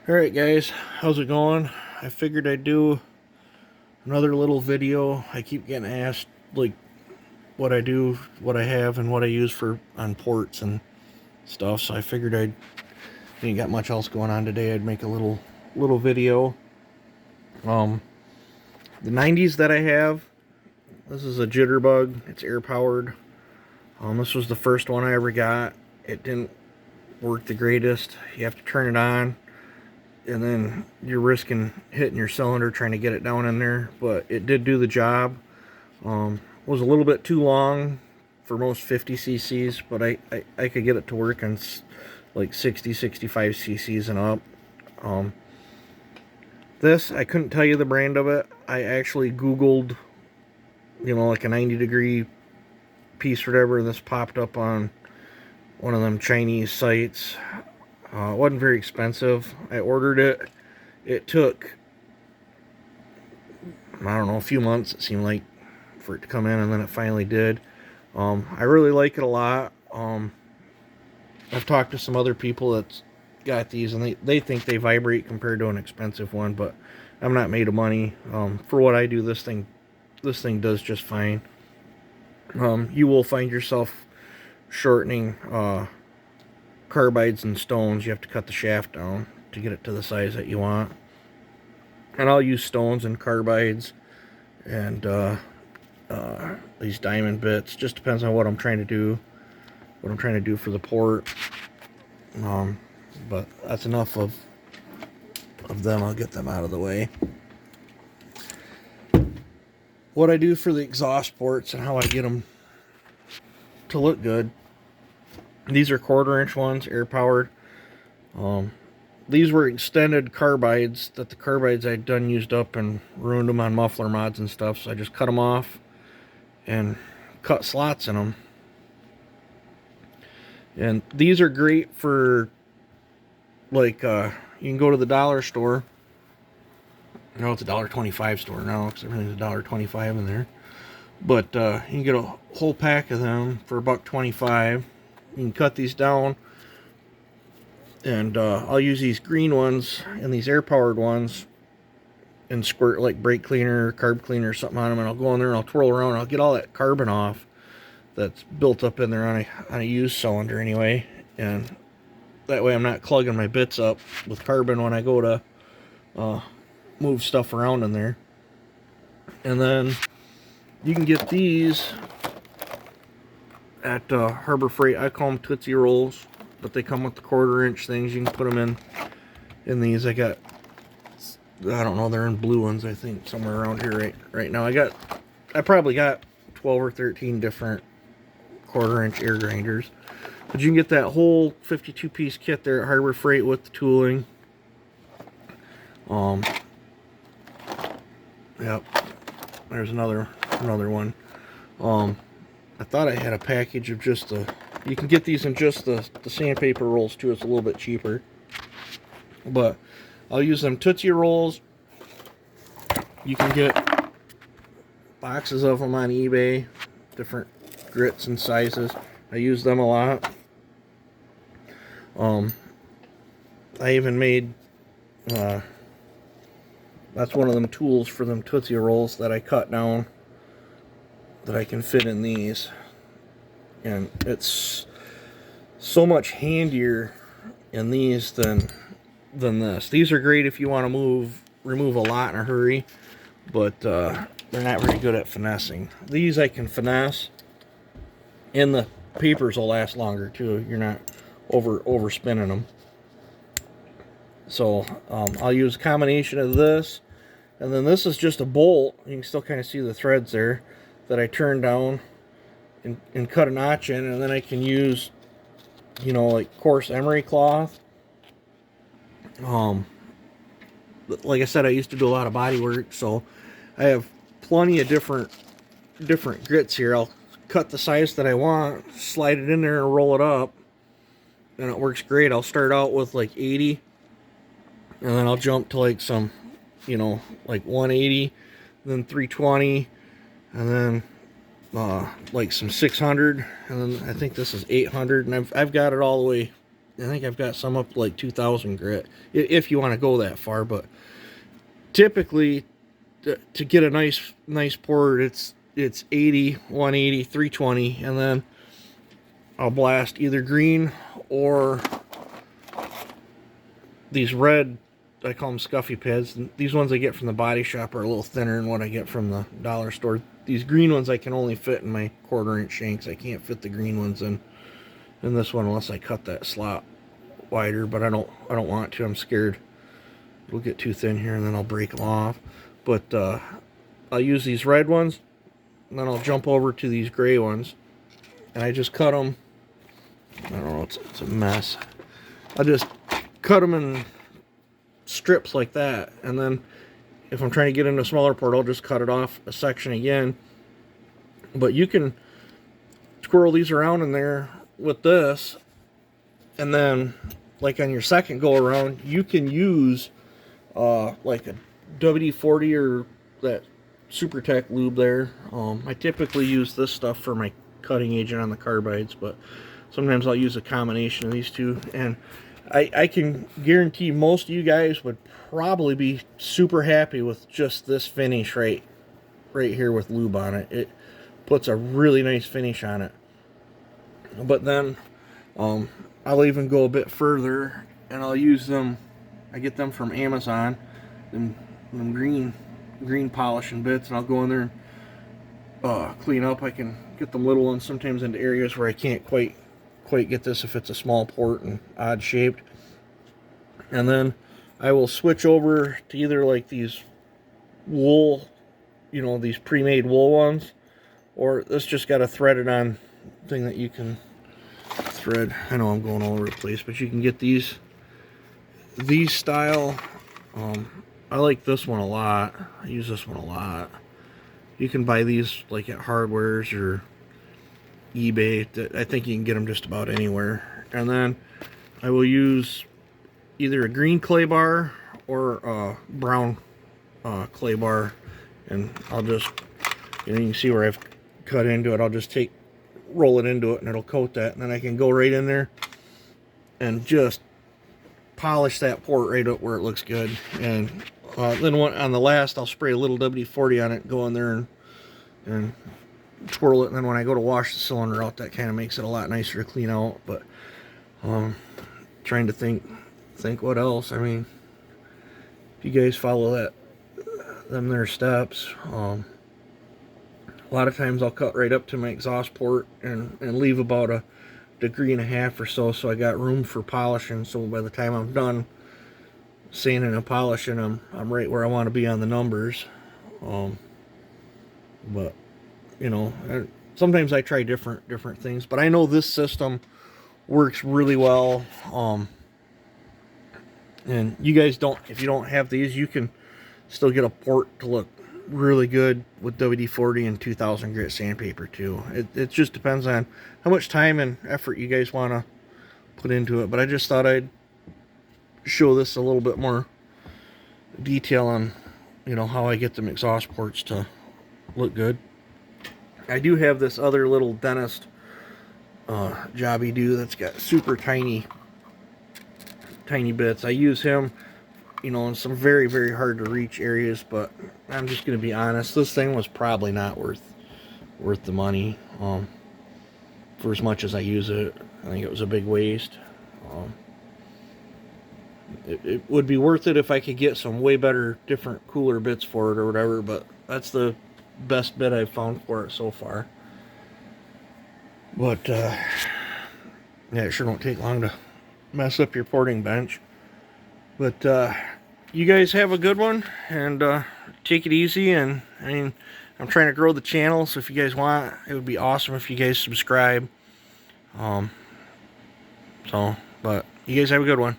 Alright guys, how's it going? I figured I'd do another little video. I keep getting asked like what I do, what I have, and what I use for on ports and stuff, so I figured I didn't got much else going on today. I'd make a little video. The 90s that I have, this is a Jitterbug. It's air powered. This was the first one I ever got. It didn't work the greatest. You have to turn it on, and then you're risking hitting your cylinder trying to get it down in there, but it did do the job. Was a little bit too long for most 50 cc's, but I could get it to work on like 60, 65 cc's and up. This, I couldn't tell you the brand of it. I actually Googled, like a 90-degree piece or whatever, and this popped up on one of them Chinese sites. It wasn't very expensive. I ordered it. It took, I don't know, a few months, it seemed like, for it to come in, and then it finally did. I really like it a lot. I've talked to some other people that's got these, and they think they vibrate compared to an expensive one, but I'm not made of money. For what I do, this thing does just fine. You will find yourself shortening carbides and stones. You have to cut the shaft down to get it to the size that you want. And I'll use stones and carbides and these diamond bits. Just depends on what I'm trying to do. What I'm trying to do for the port. But that's enough of them. I'll get them out of the way. What I do for the exhaust ports and how I get them to look good. These are 1/4-inch ones, air powered. These were extended carbides that the carbides I'd done used up and ruined them on muffler mods and stuff. So I just cut them off and cut slots in them. And these are great for, like, you can go to the dollar store. No, it's a $1.25 store now because everything's $1.25 in there. But you can get a whole pack of them for $1.25. You can cut these down, and I'll use these green ones and these air-powered ones and squirt like brake cleaner, carb cleaner, or something on them, and I'll go in there and I'll twirl around and I'll get all that carbon off that's built up in there on a used cylinder anyway, and that way I'm not plugging my bits up with carbon when I go to move stuff around in there. And then you can get these at Harbor Freight. I call them Tootsie Rolls, but they come with the 1/4-inch things. You can put them in these. I don't know, they're in blue ones, I think, somewhere around here right now. I probably got 12 or 13 different 1/4-inch air grinders. But you can get that whole 52-piece kit there at Harbor Freight with the tooling. Yep. There's another one. I thought I had a package of just the... You can get these in just the sandpaper rolls too. It's a little bit cheaper. But I'll use them Tootsie Rolls. You can get boxes of them on eBay. Different grits and sizes. I use them a lot. I even made... that's one of them tools for them Tootsie Rolls that I cut down that I can fit in these. And it's so much handier in these than this. These are great if you want to remove a lot in a hurry, but they're not very good at finessing. These I can finesse, and the papers will last longer too. You're not over spinning them. So I'll use a combination of this, and then this is just a bolt. You can still kind of see the threads there that I turn down and cut a notch in, and then I can use, like coarse emery cloth. Like I said, I used to do a lot of body work, so I have plenty of different grits here. I'll cut the size that I want, slide it in there and roll it up, and it works great. I'll start out with like 80, and then I'll jump to like some, like 180, then 320, and then like some 600, and then I think this is 800, and I've got it all the way I think I've got some up to like 2,000 grit, if you want to go that far. But typically, to get a nice port, it's 80, 180, 320, and then I'll blast either green or these red, I call them scuffy pads. These ones I get from the body shop are a little thinner than what I get from the dollar store. These green ones I can only fit in my 1/4 inch shanks. I can't fit the green ones in this one unless I cut that slot wider, but I don't want to. I'm scared it'll get too thin here and then I'll break them off. But I'll use these red ones, and then I'll jump over to these gray ones, and I just cut them. I don't know, it's a mess. I just cut them in strips like that, and then if I'm trying to get into a smaller port, I'll just cut it off a section again. But you can twirl these around in there with this, and then like on your second go around, you can use like a WD-40 or that SuperTech lube there. I typically use this stuff for my cutting agent on the carbides, but sometimes I'll use a combination of these two, and I can guarantee most of you guys would probably be super happy with just this finish right here with lube on it. It puts a really nice finish on it. But then I'll even go a bit further, and I'll use them. I get them from Amazon, them green polishing bits, and I'll go in there and clean up. I can get them little ones sometimes into areas where I can't quite get this if it's a small port and odd shaped. And then I will switch over to either like these wool, these pre-made wool ones, or this just got a threaded on thing that you can thread. I know I'm going all over the place, but you can get these style. I like this one a lot. I use this one a lot. You can buy these like at Hardware's or eBay. I think you can get them just about anywhere. And then I will use either a green clay bar or a brown clay bar, and I'll just, you can see where I've cut into it. I'll just roll it into it, and it'll coat that, and then I can go right in there and just polish that port right up where it looks good. And then on the last, I'll spray a little WD-40 on it, go in there and twirl it, and then when I go to wash the cylinder out, that kind of makes it a lot nicer to clean out. But trying to think what else. I mean, if you guys follow them there steps, a lot of times I'll cut right up to my exhaust port and leave about 1.5 degrees or so I got room for polishing. So by the time I'm done sanding and polishing, I'm right where I want to be on the numbers. But sometimes I try different things, but I know this system works really well. And you guys if you don't have these, you can still get a port to look really good with WD-40 and 2,000 grit sandpaper too. It just depends on how much time and effort you guys want to put into it. But I just thought I'd show this a little bit more detail on how I get them exhaust ports to look good. I do have this other little dentist jobby do that's got super tiny bits. I use him in some very, very hard to reach areas, but I'm just going to be honest, this thing was probably not worth the money. For as much as I use it, I think it was a big waste. It would be worth it if I could get some way better, different, cooler bits for it or whatever, but that's the best bit I've found for it so far. But yeah, it sure don't take long to mess up your porting bench. But you guys have a good one, and take it easy. And I mean, I'm trying to grow the channel, so if you guys want, it would be awesome if you guys subscribe. But you guys have a good one.